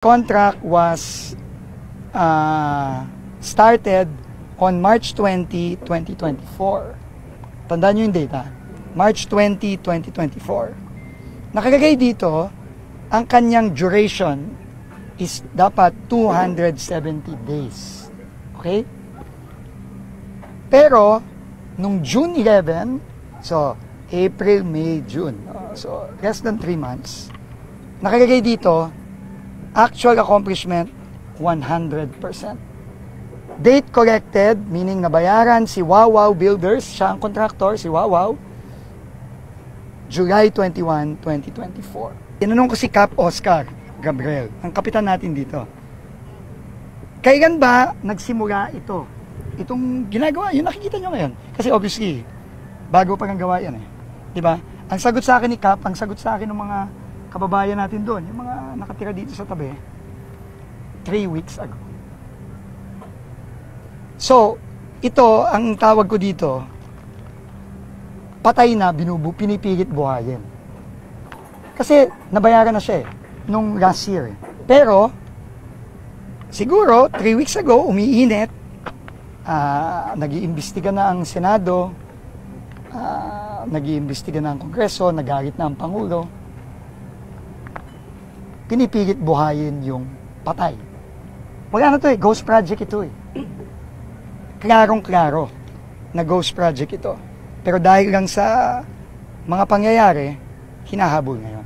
Contract was started on March 20, 2024. Tandaan nyo yung data. March 20, 2024. Nakalagay dito, ang kanyang duration is dapat 270 days. Okay? Pero, nung June 11, so, April, May, June. So, less than 3 months. Nakalagay dito, actual accomplishment, 100%. Date collected, meaning nabayaran si Wawaw Builders, siya ang contractor, si Wawaw, July 21, 2024. Tinanong ko si Cap Oscar Gabriel, ang kapitan natin dito. Kailan ba nagsimula ito? Itong ginagawa, yung nakikita nyo ngayon. Kasi obviously, bago pa ng gawa yan eh. Diba? Ang sagot sa akin ni Cap, ang sagot sa akin ng mga kababayan natin doon, yung mga nakatira dito sa tabi, 3 weeks ago. So, ito, ang tawag ko dito, patay na, pinipilit buhayin. Kasi, nabayaran na siya nung last year. Pero, siguro, 3 weeks ago, umiinit, nag-iimbestiga na ang Senado, nag-iimbestiga na ang Kongreso, nagalit na ang Pangulo, pinipilit buhayin yung patay. Wala na to ghost project ito Klarong-klaro na ghost project ito. Pero dahil lang sa mga pangyayari, hinahabol ngayon.